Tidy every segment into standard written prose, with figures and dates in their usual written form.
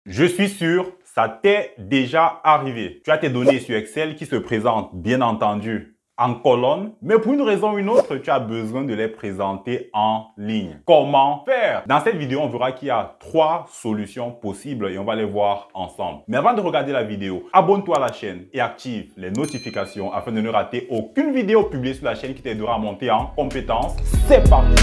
Je suis sûr, ça t'est déjà arrivé. Tu as tes données sur Excel qui se présentent, bien entendu, en colonne, mais pour une raison ou une autre, tu as besoin de les présenter en ligne. Comment faire? Dans cette vidéo, on verra qu'il y a 3 solutions possibles et on va les voir ensemble. Mais avant de regarder la vidéo, abonne-toi à la chaîne et active les notifications afin de ne rater aucune vidéo publiée sur la chaîne qui t'aidera à monter en compétences. C'est parti!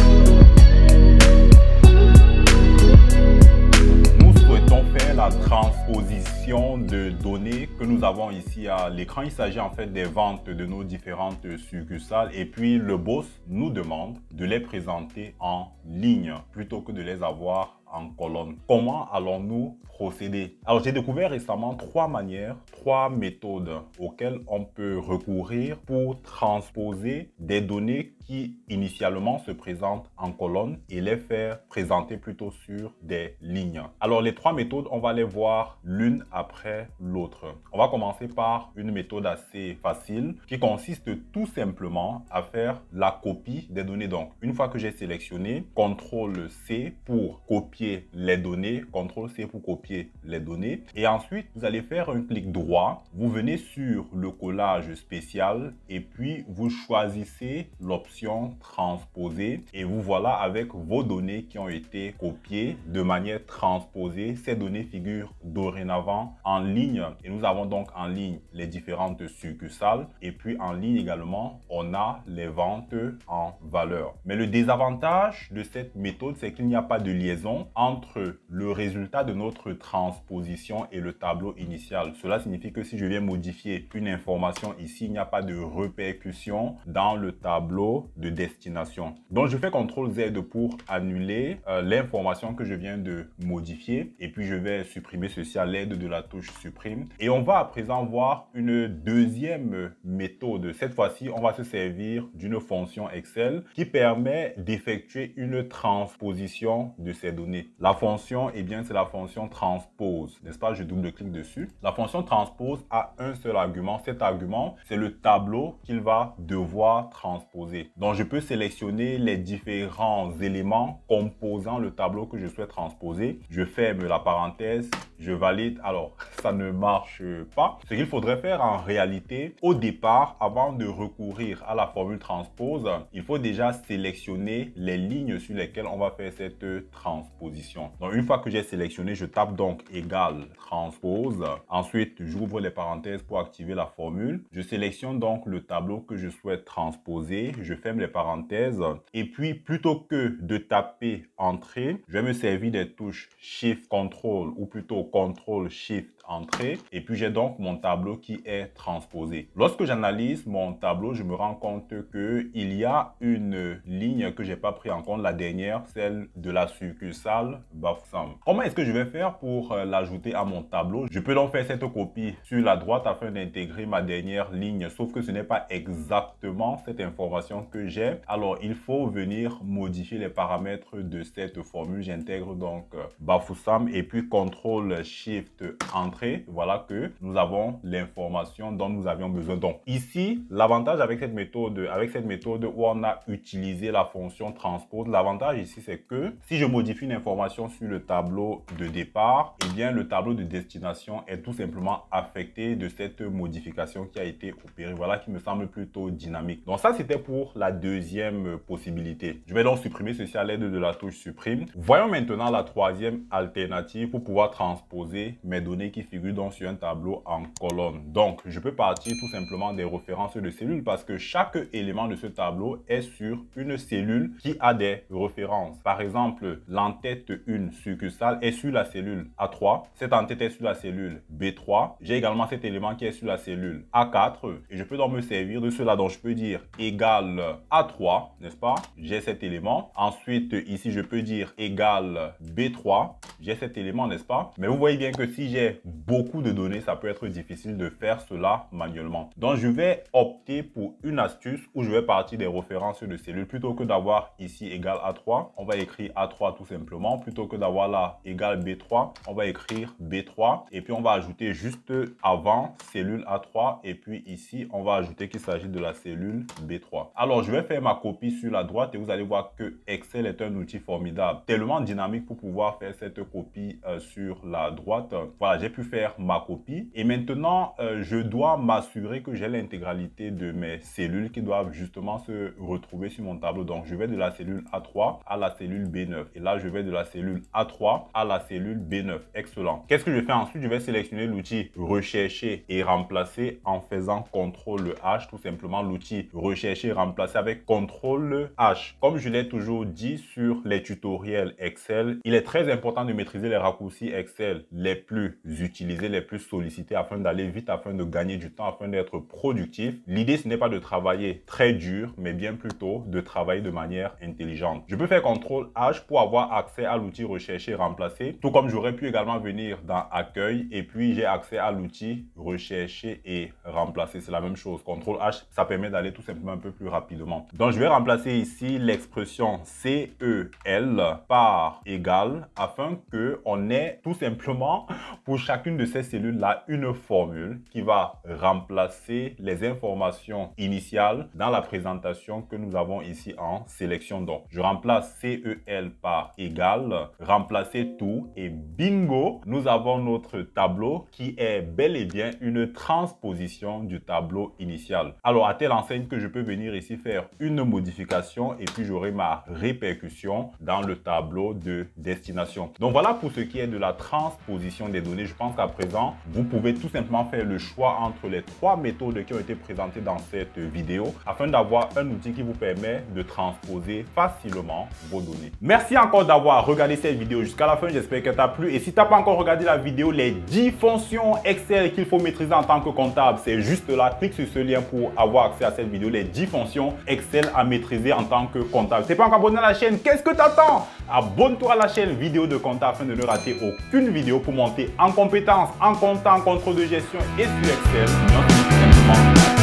Faire la transposition de données que nous avons ici à l'écran. Il s'agit en fait des ventes de nos différentes succursales et puis le boss nous demande de les présenter en ligne plutôt que de les avoir en colonne. Comment allons-nous procéder? Alors, j'ai découvert récemment 3 manières, 3 méthodes auxquelles on peut recourir pour transposer des données qui initialement se présentent en colonne et les faire présenter plutôt sur des lignes. Alors, les 3 méthodes, on va les voir l'une après l'autre. On va commencer par une méthode assez facile qui consiste tout simplement à faire la copie des données. Donc, une fois que j'ai sélectionné, CTRL-C pour copier les données, CTRL-C pour copier les données. Et ensuite, vous allez faire un clic droit. Vous venez sur le collage spécial et puis vous choisissez l'option transposer. Et vous voilà avec vos données qui ont été copiées de manière transposée. Ces données figurent dorénavant en ligne. Et nous avons donc en ligne les différentes succursales. Et puis en ligne également, on a les ventes en valeur. Mais le désavantage de cette méthode, c'est qu'il n'y a pas de liaison entre le résultat de notre transposition et le tableau initial. Cela signifie que si je viens modifier une information ici, il n'y a pas de répercussion dans le tableau de destination. Donc, je fais CTRL-Z pour annuler l'information que je viens de modifier. Et puis, je vais supprimer ceci à l'aide de la touche supprime. Et on va à présent voir une deuxième méthode. Cette fois-ci, on va se servir d'une fonction Excel qui permet d'effectuer une transposition de ces données. La fonction, eh bien, c'est la fonction transpose, n'est-ce pas? Je double-clique dessus. La fonction transpose a un seul argument. Cet argument, c'est le tableau qu'il va devoir transposer. Donc, je peux sélectionner les différents éléments composant le tableau que je souhaite transposer. Je ferme la parenthèse, je valide. Alors, ça ne marche pas. Ce qu'il faudrait faire en réalité, au départ, avant de recourir à la formule transpose, il faut déjà sélectionner les lignes sur lesquelles on va faire cette transposition. Donc, une fois que j'ai sélectionné, je tape donc égal transpose. Ensuite, j'ouvre les parenthèses pour activer la formule. Je sélectionne donc le tableau que je souhaite transposer. Je ferme les parenthèses. Et puis, plutôt que de taper Entrée, je vais me servir des touches Shift Control ou plutôt Control Shift Entrée. Et puis, j'ai donc mon tableau qui est transposé. Lorsque j'analyse mon tableau, je me rends compte qu'il y a une ligne que je n'ai pas pris en compte, la dernière, celle de la succursale Bafoussam. Comment est-ce que je vais faire pour l'ajouter à mon tableau? Je peux donc faire cette copie sur la droite afin d'intégrer ma dernière ligne, sauf que ce n'est pas exactement cette information que j'ai. Alors, il faut venir modifier les paramètres de cette formule. J'intègre donc Bafoussam et puis CTRL SHIFT Entrée. Voilà que nous avons l'information dont nous avions besoin. Donc, ici, l'avantage avec cette méthode où on a utilisé la fonction transpose, l'avantage ici, c'est que si je modifie une information sur le tableau de départ, eh bien, le tableau de destination est tout simplement affecté de cette modification qui a été opérée. Voilà qui me semble plutôt dynamique. Donc, ça, c'était pour la deuxième possibilité. Je vais donc supprimer ceci à l'aide de la touche supprime. Voyons maintenant la troisième alternative pour pouvoir transposer mes données qui figurent donc sur un tableau en colonne. Donc, je peux partir tout simplement des références de cellules parce que chaque élément de ce tableau est sur une cellule qui a des références. Par exemple, l'entête 1 succursale est sur la cellule A3. Cette entête est sur la cellule B3. J'ai également cet élément qui est sur la cellule A4. Et je peux donc me servir de cela. Donc, je peux dire égal A3, n'est-ce pas? J'ai cet élément. Ensuite, ici, je peux dire égal B3. J'ai cet élément, n'est-ce pas? Mais vous voyez bien que si j'ai beaucoup de données, ça peut être difficile de faire cela manuellement. Donc, je vais opter pour une astuce où je vais partir des références de cellules. Plutôt que d'avoir ici égal A3, on va écrire A3 tout simplement. Plutôt que d'avoir là égal B3, on va écrire B3. Et puis, on va ajouter juste avant cellule A3. Et puis ici, on va ajouter qu'il s'agit de la cellule B3. Alors, je vais faire ma copie sur la droite et vous allez voir que Excel est un outil formidable, tellement dynamique pour pouvoir faire cette copie sur la à droite. Voilà, j'ai pu faire ma copie. Et maintenant, je dois m'assurer que j'ai l'intégralité de mes cellules qui doivent justement se retrouver sur mon tableau. Donc, je vais de la cellule A3 à la cellule B9. Et là, je vais de la cellule A3 à la cellule B9. Excellent. Qu'est-ce que je fais ensuite? Je vais sélectionner l'outil rechercher et remplacer en faisant CTRL H. Tout simplement, l'outil rechercher et remplacer avec CTRL H. Comme je l'ai toujours dit sur les tutoriels Excel, il est très important de maîtriser les raccourcis Excel les plus utilisés, les plus sollicités afin d'aller vite, afin de gagner du temps, afin d'être productif. L'idée, ce n'est pas de travailler très dur, mais bien plutôt de travailler de manière intelligente. Je peux faire CTRL H pour avoir accès à l'outil rechercher et remplacer, tout comme j'aurais pu également venir dans accueil et puis j'ai accès à l'outil rechercher et remplacer. C'est la même chose. CTRL H, ça permet d'aller tout simplement un peu plus rapidement. Donc, je vais remplacer ici l'expression CEL par égal afin qu'on ait tout simplement pour chacune de ces cellules-là une formule qui va remplacer les informations initiales dans la présentation que nous avons ici en sélection. Donc, je remplace CEL par égal, remplacer tout et bingo, nous avons notre tableau qui est bel et bien une transposition du tableau initial. Alors, à telle enseigne que je peux venir ici faire une modification et puis j'aurai ma répercussion dans le tableau de destination. Donc, voilà pour ce qui est de la transposition des données. Je pense qu'à présent, vous pouvez tout simplement faire le choix entre les trois méthodes qui ont été présentées dans cette vidéo afin d'avoir un outil qui vous permet de transposer facilement vos données. Merci encore d'avoir regardé cette vidéo jusqu'à la fin. J'espère qu'elle t'a plu. Et si tu n'as pas encore regardé la vidéo, les 10 fonctions Excel qu'il faut maîtriser en tant que comptable, c'est juste là. Clique sur ce lien pour avoir accès à cette vidéo. Les 10 fonctions Excel à maîtriser en tant que comptable. Si tu n'es pas encore abonné à la chaîne, qu'est-ce que tu attends? Abonne-toi à la chaîne Vidéo de Compta afin de ne rater aucune vidéo pour monter en compétences, en compta, en contrôle de gestion et sur Excel.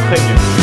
Très bien.